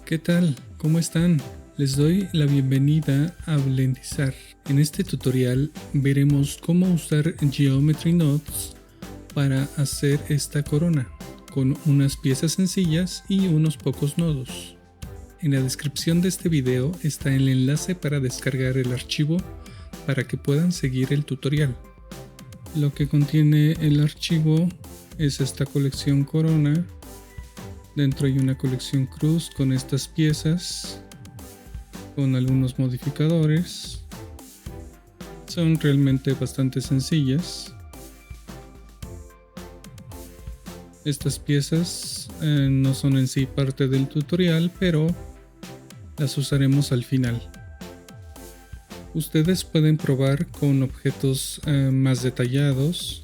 ¿Qué tal? ¿Cómo están? Les doy la bienvenida a Blendizar. En este tutorial veremos cómo usar Geometry Nodes para hacer esta corona, con unas piezas sencillas y unos pocos nodos. En la descripción de este video está el enlace para descargar el archivo para que puedan seguir el tutorial. Lo que contiene el archivo es esta colección corona. Dentro hay una colección cruz con estas piezas, con algunos modificadores. Son realmente bastante sencillas. Estas piezas no son en sí parte del tutorial, pero las usaremos al final. Ustedes pueden probar con objetos más detallados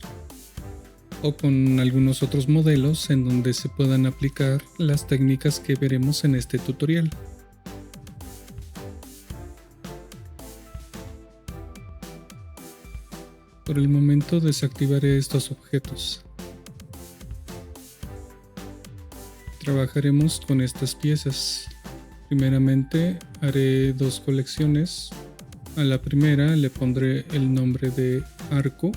o con algunos otros modelos en donde se puedan aplicar las técnicas que veremos en este tutorial. Por el momento desactivaré estos objetos. Trabajaremos con estas piezas. Primeramente haré dos colecciones. A la primera le pondré el nombre de arco.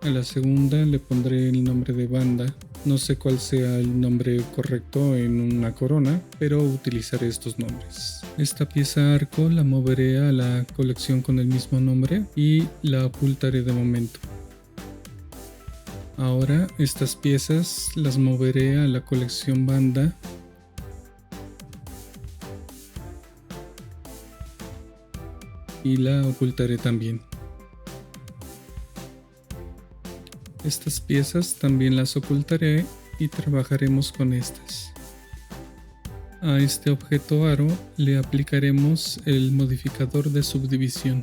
A la segunda le pondré el nombre de banda. No sé cuál sea el nombre correcto en una corona, pero utilizaré estos nombres. Esta pieza arco la moveré a la colección con el mismo nombre y la ocultaré de momento. Ahora estas piezas las moveré a la colección banda. Y la ocultaré también. Estas piezas también las ocultaré y trabajaremos con estas. A este objeto aro le aplicaremos el modificador de subdivisión.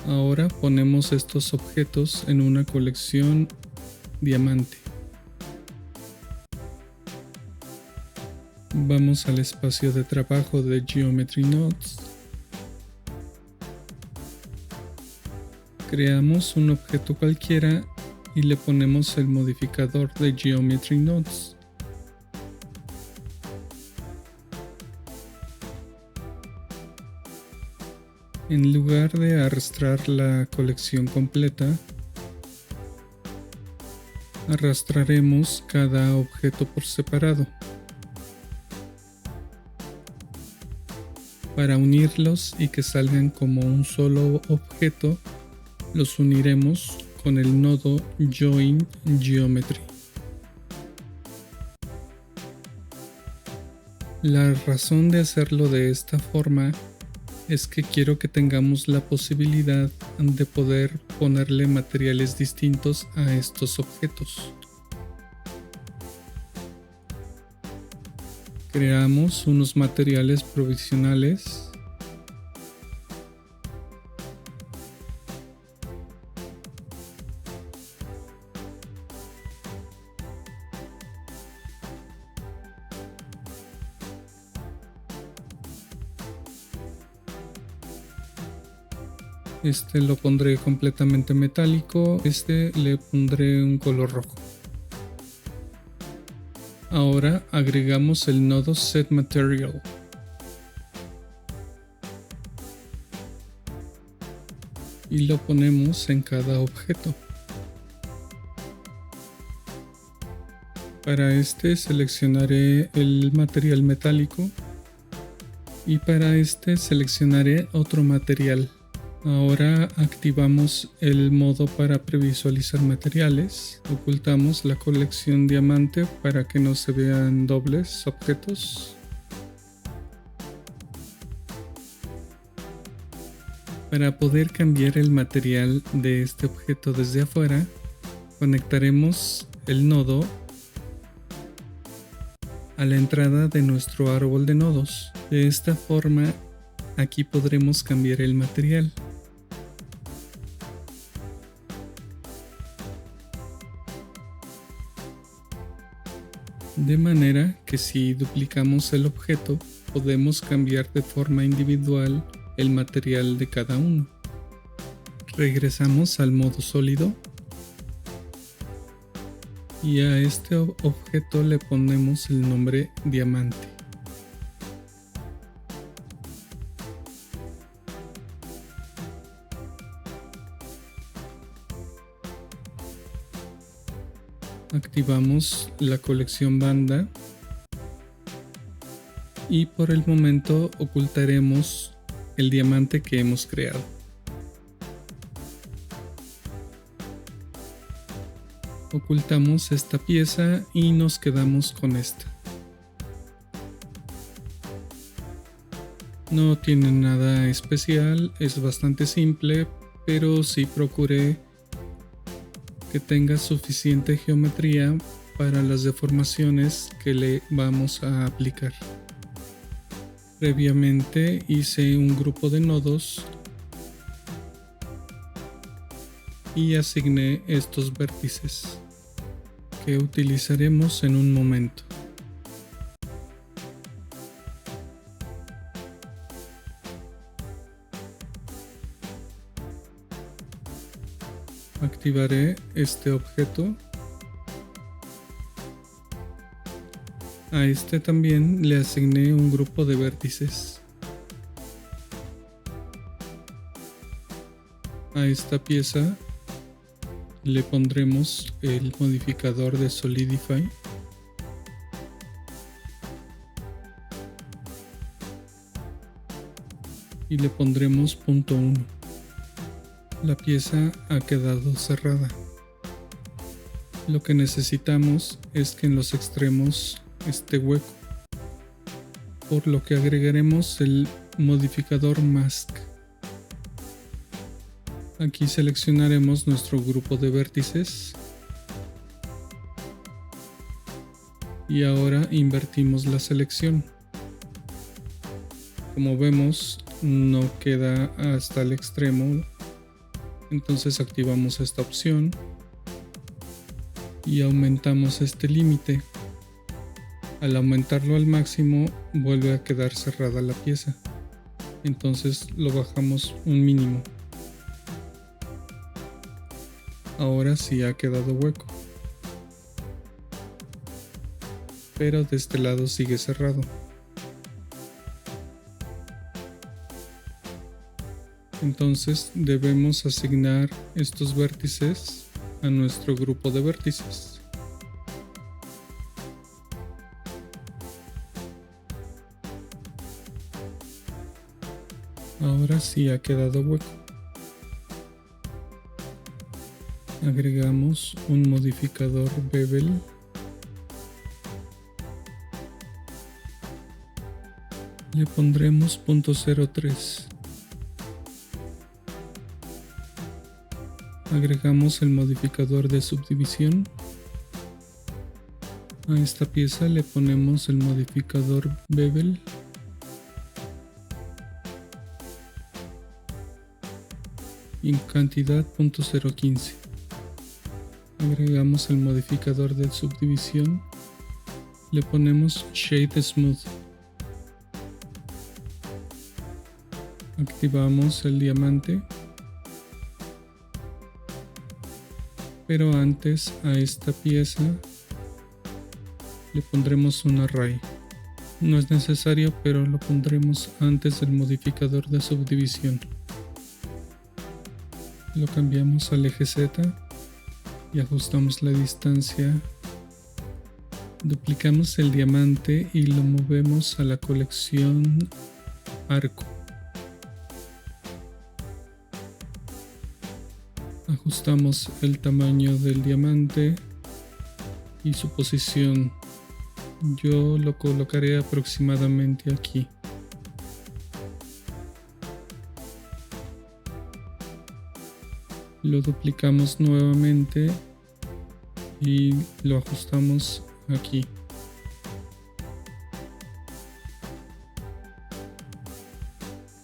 Ahora ponemos estos objetos en una colección diamante. Vamos al espacio de trabajo de Geometry Nodes. Creamos un objeto cualquiera y le ponemos el modificador de Geometry Nodes. En lugar de arrastrar la colección completa, arrastraremos cada objeto por separado. Para unirlos y que salgan como un solo objeto, los uniremos con el nodo Join Geometry. La razón de hacerlo de esta forma es que quiero que tengamos la posibilidad de poder ponerle materiales distintos a estos objetos. Creamos unos materiales provisionales. Este lo pondré completamente metálico, este le pondré un color rojo. Ahora agregamos el nodo Set Material. Y lo ponemos en cada objeto. Para este seleccionaré el material metálico y para este seleccionaré otro material. Ahora activamos el modo para previsualizar materiales. Ocultamos la colección diamante para que no se vean dobles objetos. Para poder cambiar el material de este objeto desde afuera, conectaremos el nodo a la entrada de nuestro árbol de nodos. De esta forma, aquí podremos cambiar el material. De manera que si duplicamos el objeto, podemos cambiar de forma individual el material de cada uno. Regresamos al modo sólido y a este objeto le ponemos el nombre diamante. Activamos la colección banda y por el momento ocultaremos el diamante que hemos creado. Ocultamos esta pieza y nos quedamos con esta. No tiene nada especial, es bastante simple, pero sí procuré que tenga suficiente geometría para las deformaciones que le vamos a aplicar. Previamente hice un grupo de nodos y asigné estos vértices que utilizaremos en un momento. Activaré este objeto. A este también le asigné un grupo de vértices. A esta pieza le pondremos el modificador de Solidify. Y le pondremos punto 1. La pieza ha quedado cerrada. Lo que necesitamos es que en los extremos esté hueco, por lo que agregaremos el modificador Mask. Aquí seleccionaremos nuestro grupo de vértices y ahora invertimos la selección. Como vemos, no queda hasta el extremo, entonces activamos esta opción y aumentamos este límite. Al aumentarlo al máximo vuelve a quedar cerrada la pieza, entonces lo bajamos un mínimo. Ahora sí ha quedado hueco, pero de este lado sigue cerrado. Entonces debemos asignar estos vértices a nuestro grupo de vértices. Ahora sí ha quedado hueco. Agregamos un modificador bevel. Le pondremos .03. Agregamos el modificador de subdivisión. A esta pieza le ponemos el modificador bevel. Y en cantidad .015. Agregamos el modificador de subdivisión. Le ponemos Shade Smooth. Activamos el diamante. Pero antes a esta pieza le pondremos un array. No es necesario, pero lo pondremos antes del modificador de subdivisión. Lo cambiamos al eje Z y ajustamos la distancia. Duplicamos el diamante y lo movemos a la colección arco. Ajustamos el tamaño del diamante y su posición. Yo lo colocaré aproximadamente aquí. Lo duplicamos nuevamente y lo ajustamos aquí.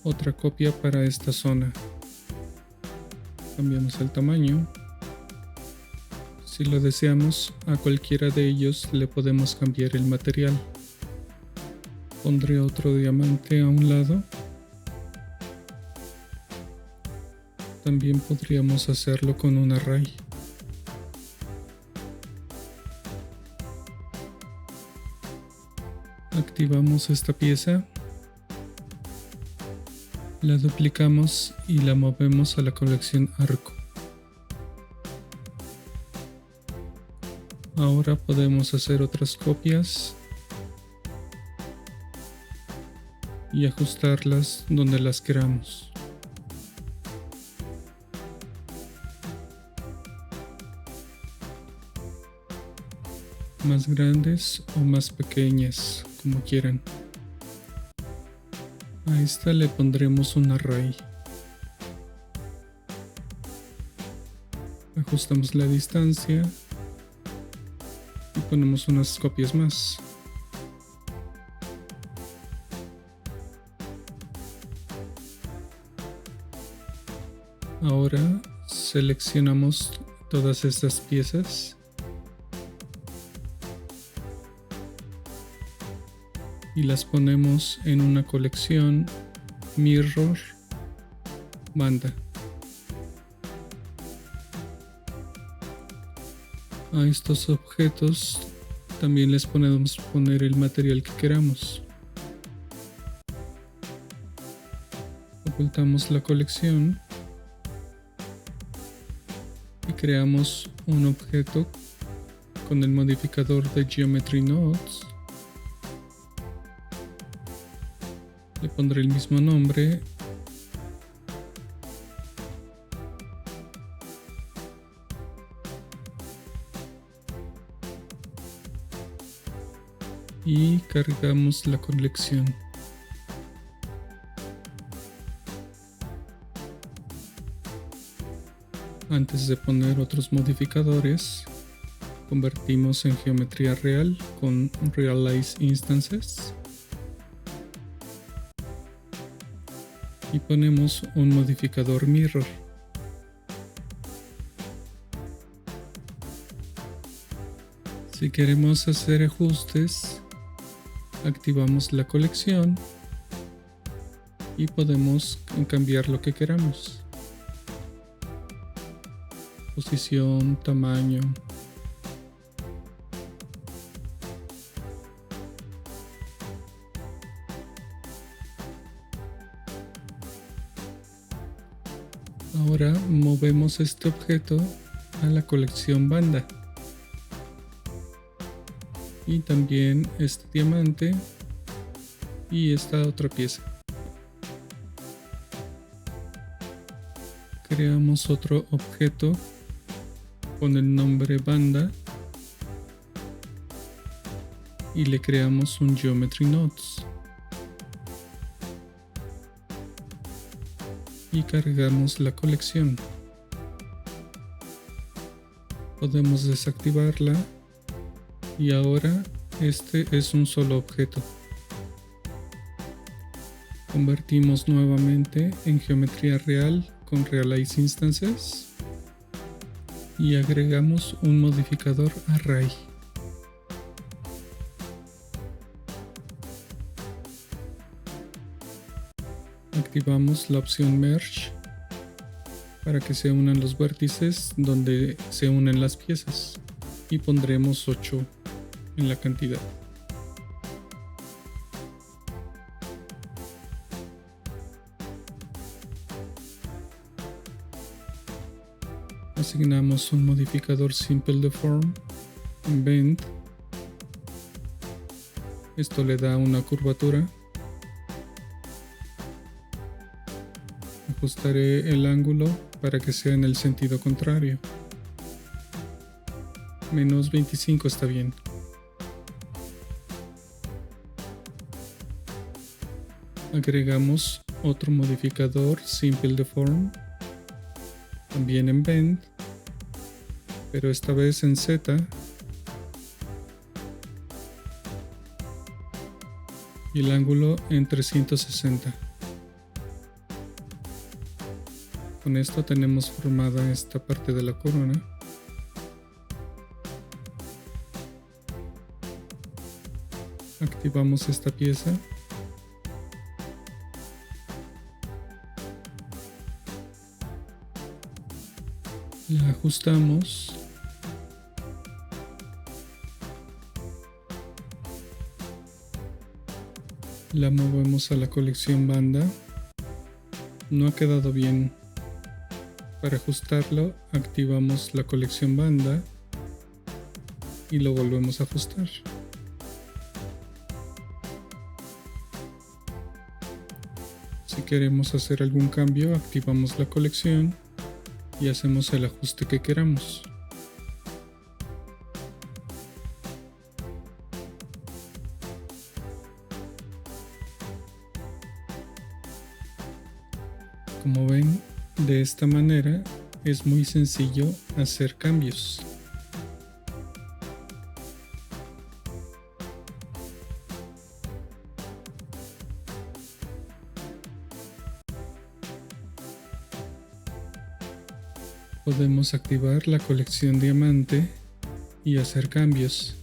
Otra copia para esta zona. Cambiamos el tamaño. Si lo deseamos, a cualquiera de ellos le podemos cambiar el material. Pondré otro diamante a un lado. También podríamos hacerlo con un array. Activamos esta pieza, la duplicamos y la movemos a la colección arco. Ahora podemos hacer otras copias y ajustarlas donde las queramos. Más grandes o más pequeñas, como quieran. A esta le pondremos un array. Ajustamos la distancia y ponemos unas copias más. Ahora seleccionamos todas estas piezas y las ponemos en una colección mirror banda. A estos objetos también les podemos poner el material que queramos. Ocultamos la colección y creamos un objeto con el modificador de Geometry Nodes. Le pondré el mismo nombre. Y cargamos la colección. Antes de poner otros modificadores, convertimos en geometría real con Realize Instances y ponemos un modificador mirror. Si queremos hacer ajustes, activamos la colección y podemos cambiar lo que queramos. Posición, tamaño. Ahora movemos este objeto a la colección banda. Y también este diamante y esta otra pieza. Creamos otro objeto con el nombre banda y le creamos un Geometry Nodes y cargamos la colección. Podemos desactivarla y ahora este es un solo objeto. Convertimos nuevamente en geometría real con Realize Instances y agregamos un modificador array. Activamos la opción Merge para que se unan los vértices donde se unen las piezas y pondremos 8 en la cantidad. Asignamos un modificador Simple Deform en Bend. Esto le da una curvatura. Ajustaré el ángulo para que sea en el sentido contrario. Menos 25 está bien. Agregamos otro modificador Simple Deform, también en Bend, pero esta vez en Z. Y el ángulo en 360. Con esto tenemos formada esta parte de la corona. Activamos esta pieza. La ajustamos. La movemos a la colección banda. No ha quedado bien. Para ajustarlo, activamos la colección banda y lo volvemos a ajustar. Si queremos hacer algún cambio, activamos la colección y hacemos el ajuste que queramos. Como ven, de esta manera es muy sencillo hacer cambios. Podemos activar la colección diamante y hacer cambios.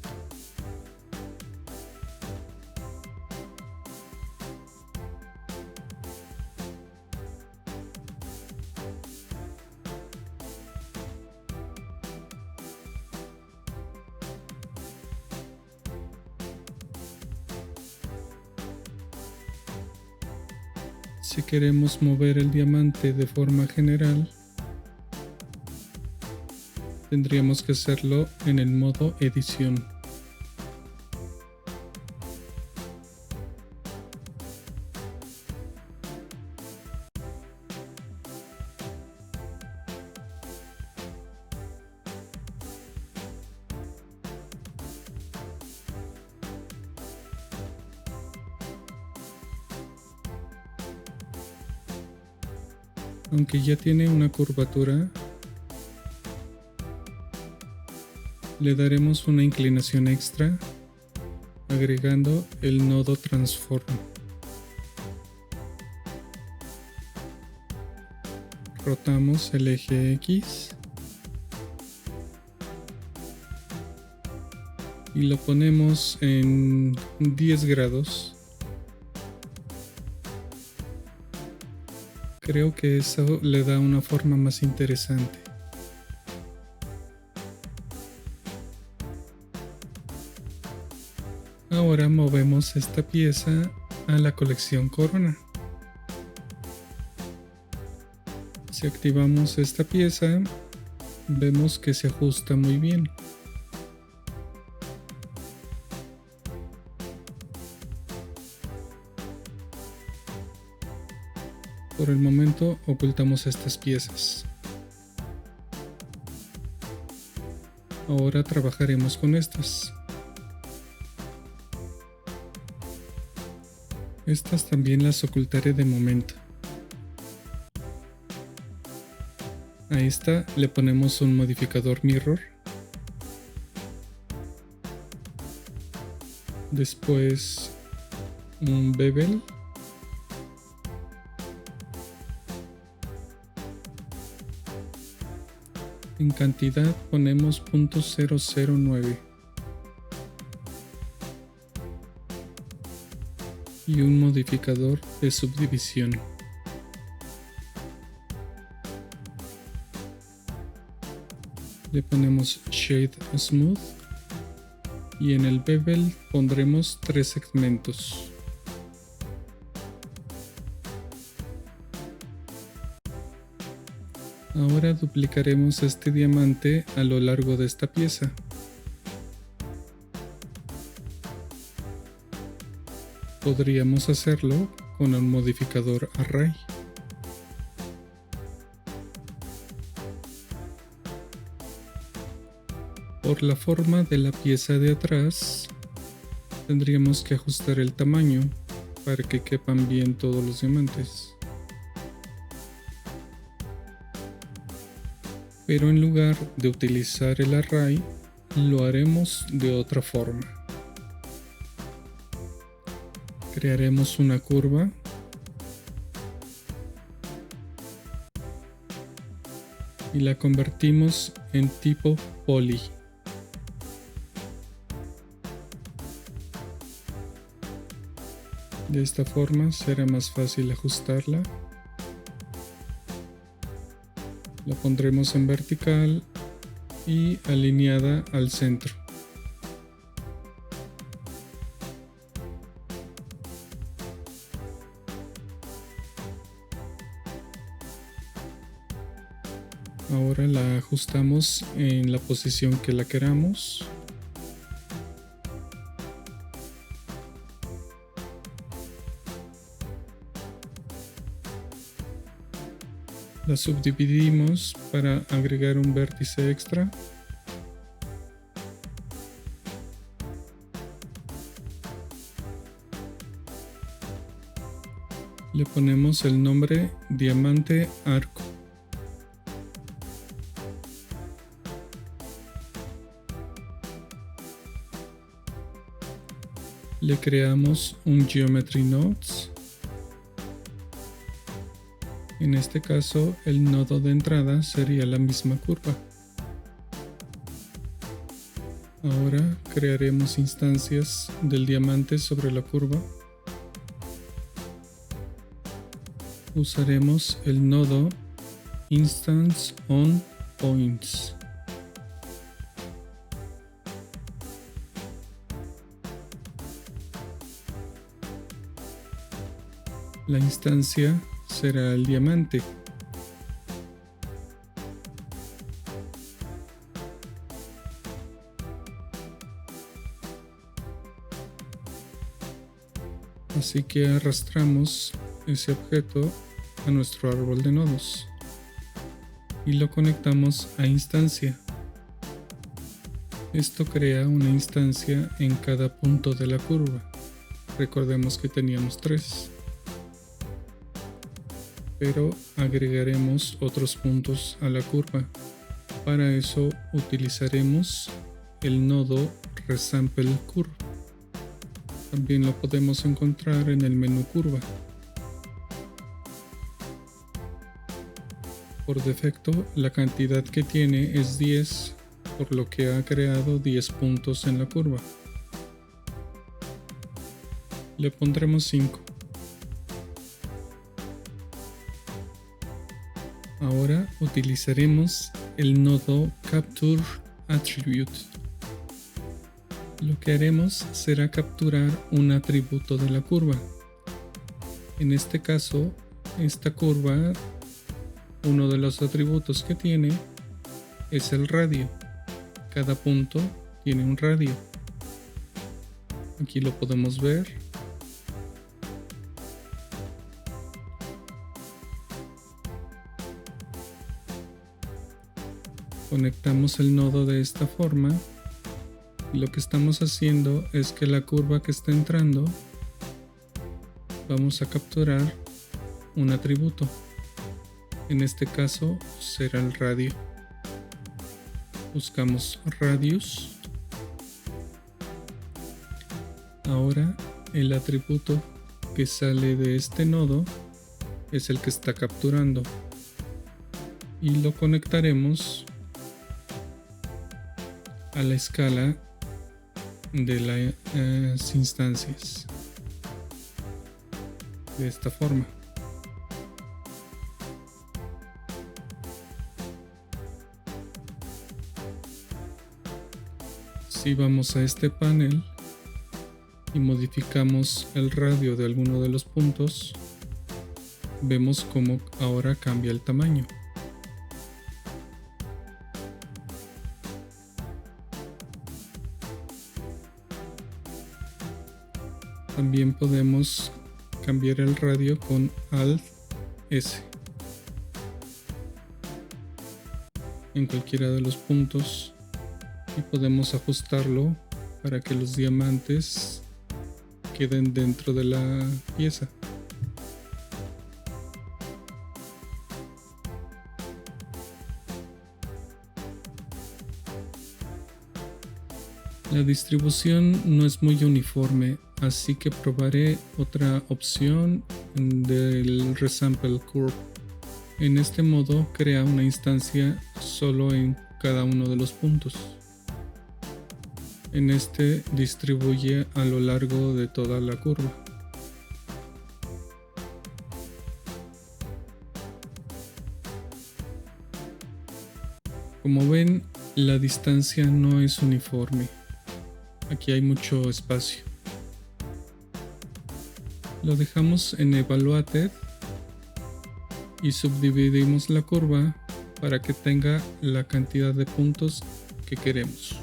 Si queremos mover el diamante de forma general, tendríamos que hacerlo en el modo edición. Aunque ya tiene una curvatura, le daremos una inclinación extra agregando el nodo transform. Rotamos el eje X y lo ponemos en 10 grados. Creo que eso le da una forma más interesante. Ahora movemos esta pieza a la colección corona. Si activamos esta pieza, vemos que se ajusta muy bien. Por el momento ocultamos estas piezas. Ahora trabajaremos con estas. Estas también las ocultaré de momento. A esta le ponemos un modificador mirror. Después un bevel. En cantidad ponemos 0.009 y un modificador de subdivisión. Le ponemos Shade Smooth y en el bevel pondremos 3 segmentos. Ahora duplicaremos este diamante a lo largo de esta pieza. Podríamos hacerlo con un modificador Array. Por la forma de la pieza de atrás, tendríamos que ajustar el tamaño para que quepan bien todos los diamantes. Pero en lugar de utilizar el array, lo haremos de otra forma. Crearemos una curva y la convertimos en tipo poly. De esta forma será más fácil ajustarla. La pondremos en vertical y alineada al centro. Ahora la ajustamos en la posición que la queramos. La subdividimos para agregar un vértice extra. Le ponemos el nombre diamante arco. Le creamos un Geometry Nodes. En este caso, el nodo de entrada sería la misma curva. Ahora crearemos instancias del diamante sobre la curva. Usaremos el nodo Instance on Points. La instancia será el diamante. Así que arrastramos ese objeto a nuestro árbol de nodos y lo conectamos a instancia. Esto crea una instancia en cada punto de la curva. Recordemos que teníamos 3. Pero agregaremos otros puntos a la curva. Para eso utilizaremos el nodo Resample Curve. También lo podemos encontrar en el menú curva. Por defecto, la cantidad que tiene es 10, por lo que ha creado 10 puntos en la curva. Le pondremos 5. Ahora utilizaremos el nodo Capture Attribute. Lo que haremos será capturar un atributo de la curva. En este caso, esta curva, uno de los atributos que tiene es el radio. Cada punto tiene un radio. Aquí lo podemos ver. Conectamos el nodo de esta forma y lo que estamos haciendo es que la curva que está entrando vamos a capturar un atributo. En este caso será el radio. Buscamos radius. Ahora el atributo que sale de este nodo es el que está capturando y lo conectaremos a la escala de las instancias de esta forma. Si vamos a este panel y modificamos el radio de alguno de los puntos, vemos cómo ahora cambia el tamaño. También podemos cambiar el radio con Alt S en cualquiera de los puntos y podemos ajustarlo para que los diamantes queden dentro de la pieza. La distribución no es muy uniforme, así que probaré otra opción del Resample Curve. En este modo crea una instancia solo en cada uno de los puntos. En este distribuye a lo largo de toda la curva. Como ven, la distancia no es uniforme. Aquí hay mucho espacio. Lo dejamos en Evaluated y subdividimos la curva para que tenga la cantidad de puntos que queremos.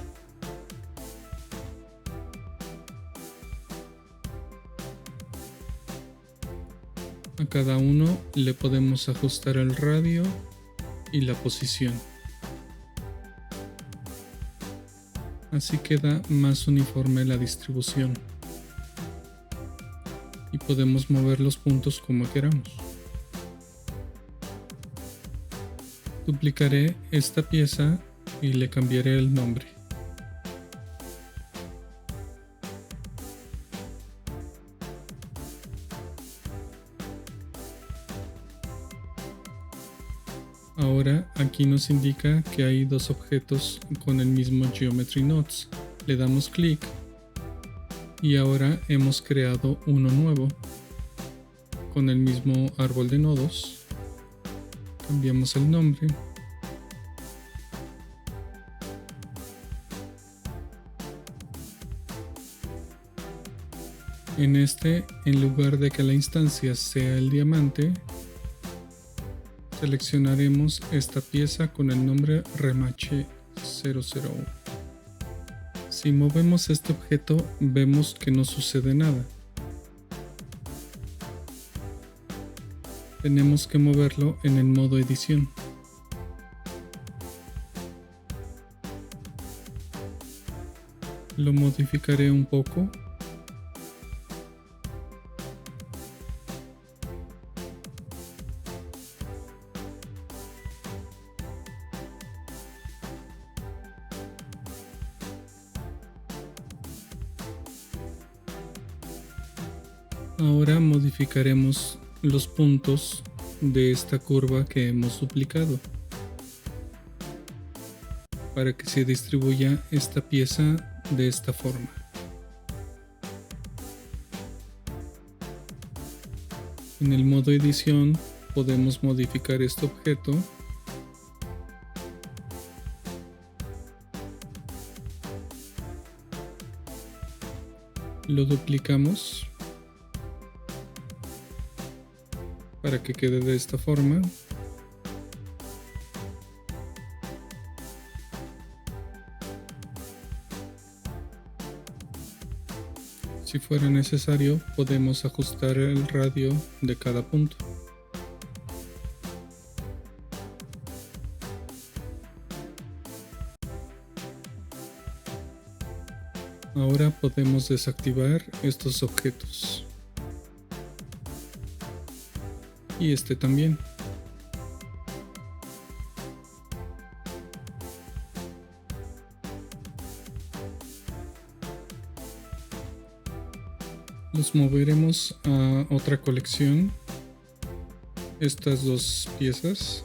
A cada uno le podemos ajustar el radio y la posición. Así queda más uniforme la distribución. Y podemos mover los puntos como queramos. Duplicaré esta pieza y le cambiaré el nombre. Ahora aquí nos indica que hay dos objetos con el mismo Geometry Nodes. Le damos clic y ahora hemos creado uno nuevo con el mismo árbol de nodos. Cambiamos el nombre. En este, en lugar de que la instancia sea el diamante, seleccionaremos esta pieza con el nombre Remache 001. Si movemos este objeto, vemos que no sucede nada. Tenemos que moverlo en el modo edición. Lo modificaré un poco. Ahora modificaremos los puntos de esta curva que hemos duplicado para que se distribuya esta pieza de esta forma. En el modo edición podemos modificar este objeto lo duplicamos para que quede de esta forma. Si fuera necesario, podemos ajustar el radio de cada punto. Ahora podemos desactivar estos objetos. Y este también. Los moveremos a otra colección. Estas dos piezas.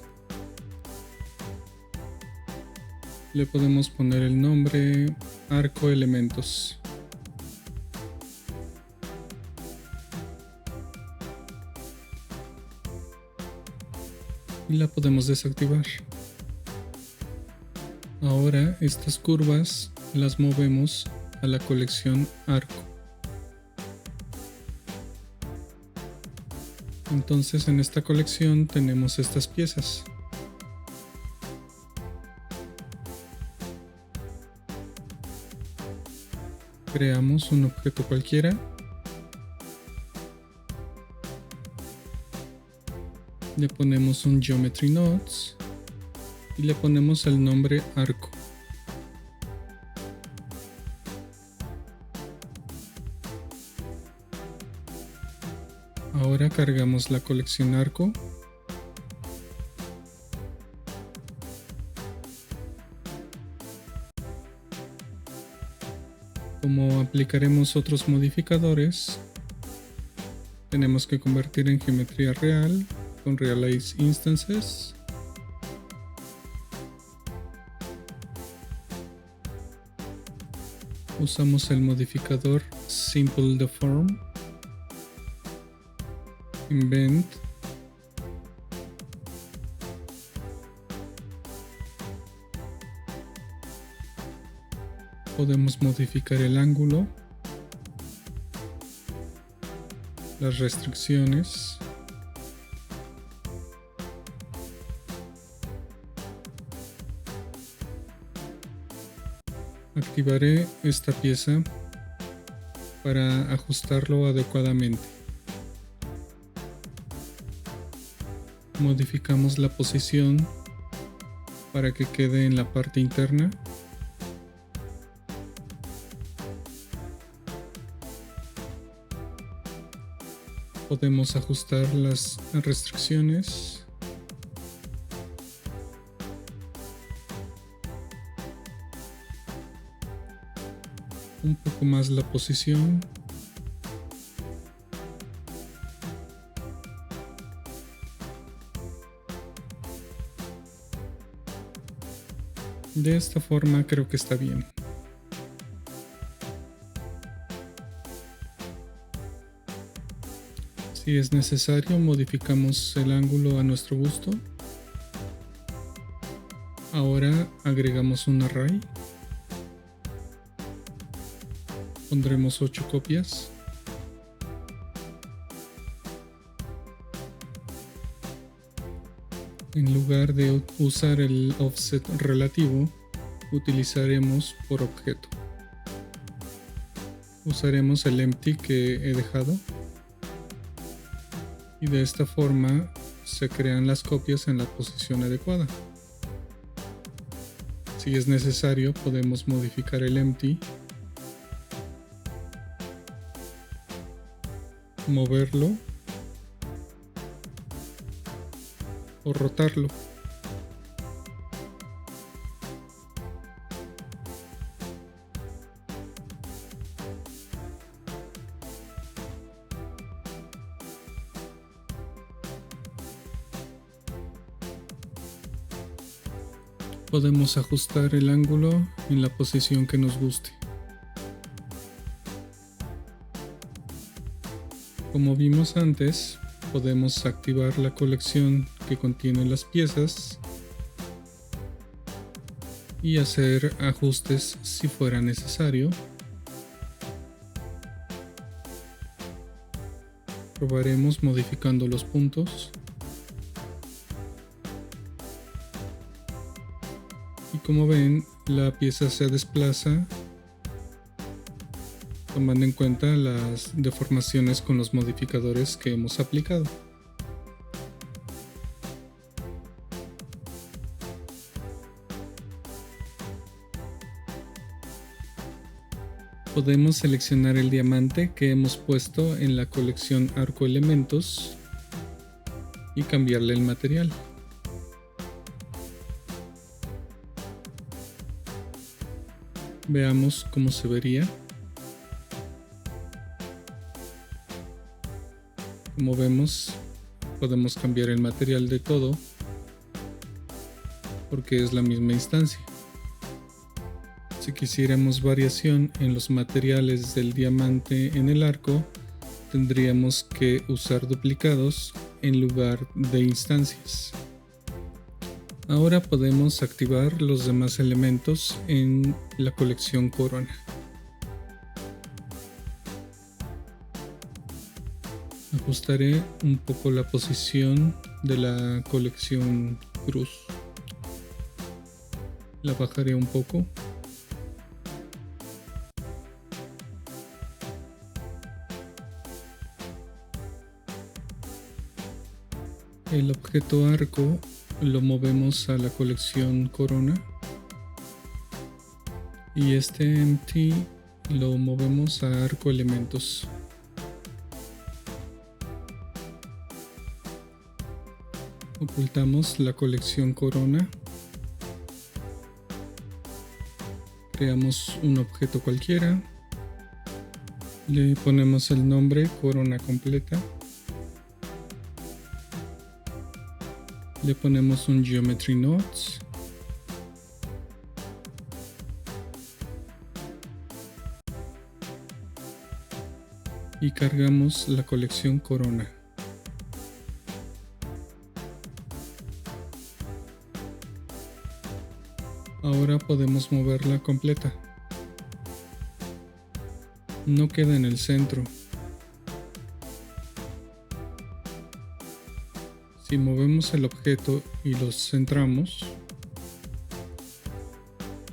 Le podemos poner el nombre Arco Elementos. Y la podemos desactivar. Ahora estas curvas las movemos a la colección Arco. Entonces en esta colección tenemos estas piezas. Creamos un objeto cualquiera. Le ponemos un Geometry Nodes y le ponemos el nombre Arco. Ahora cargamos la colección Arco. Como aplicaremos otros modificadores, tenemos que convertir en geometría real con Realize Instances. Usamos el modificador Simple Deform. Invent. Podemos modificar el ángulo, las restricciones, Activaré esta pieza para ajustarlo adecuadamente. Modificamos la posición para que quede en la parte interna. Podemos ajustar las restricciones. Un poco más la posición. De esta forma creo que está bien. Si es necesario, modificamos el ángulo a nuestro gusto. Ahora agregamos un array. Pondremos 8 copias. En lugar de usar el offset relativo, utilizaremos por objeto. Usaremos el empty que he dejado. Y de esta forma se crean las copias en la posición adecuada. Si es necesario, podemos modificar el empty, moverlo o rotarlo. Podemos ajustar el ángulo en la posición que nos guste. Como vimos antes, podemos activar la colección que contiene las piezas y hacer ajustes si fuera necesario. Probaremos modificando los puntos. Y como ven, la pieza se desplaza tomando en cuenta las deformaciones con los modificadores que hemos aplicado. Podemos seleccionar el diamante que hemos puesto en la colección Arco Elementos y cambiarle el material. Veamos cómo se vería. Como vemos, podemos cambiar el material de todo porque es la misma instancia. Si quisiéramos variación en los materiales del diamante en el arco, tendríamos que usar duplicados en lugar de instancias. Ahora podemos activar los demás elementos en la colección Corona. Ajustaré un poco la posición de la colección Cruz. La bajaré un poco. El objeto arco lo movemos a la colección Corona y este empty lo movemos a Arco Elementos. Ocultamos la colección Corona, creamos un objeto cualquiera, le ponemos el nombre Corona Completa. Le ponemos un Geometry Nodes. Y cargamos la colección Corona. Ahora podemos moverla completa. No queda en el centro. Si movemos el objeto y lo centramos,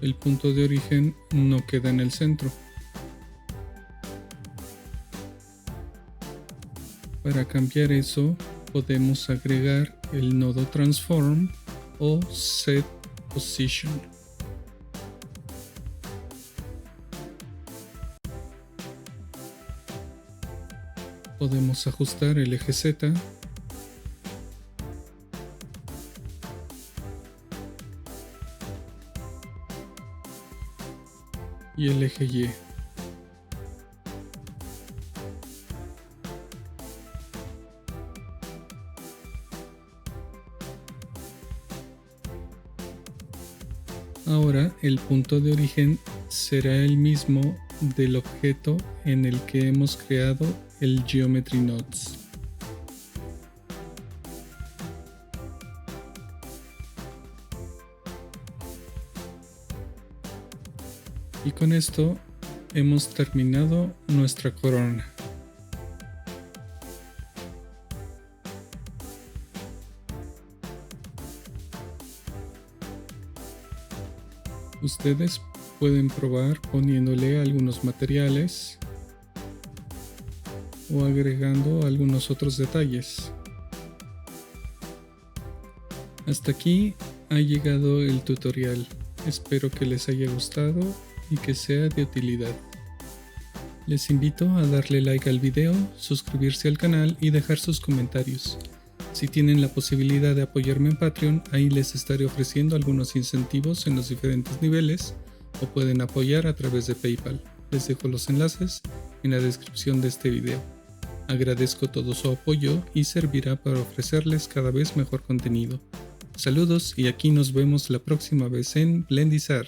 El punto de origen no queda en el centro. Para cambiar eso, podemos agregar el nodo transform o set position. Podemos ajustar el eje Z y el eje Y. Ahora el punto de origen será el mismo del objeto en el que hemos creado el Geometry Nodes. Y con esto hemos terminado nuestra corona. Ustedes pueden probar poniéndole algunos materiales o agregando algunos otros detalles. Hasta aquí ha llegado el tutorial. Espero que les haya gustado y que sea de utilidad. Les invito a darle like al video, suscribirse al canal y dejar sus comentarios. Si tienen la posibilidad de apoyarme en Patreon, ahí les estaré ofreciendo algunos incentivos en los diferentes niveles, o pueden apoyar a través de PayPal. Les dejo los enlaces en la descripción de este video. Agradezco todo su apoyo y servirá para ofrecerles cada vez mejor contenido. Saludos y aquí nos vemos la próxima vez en Blendizar.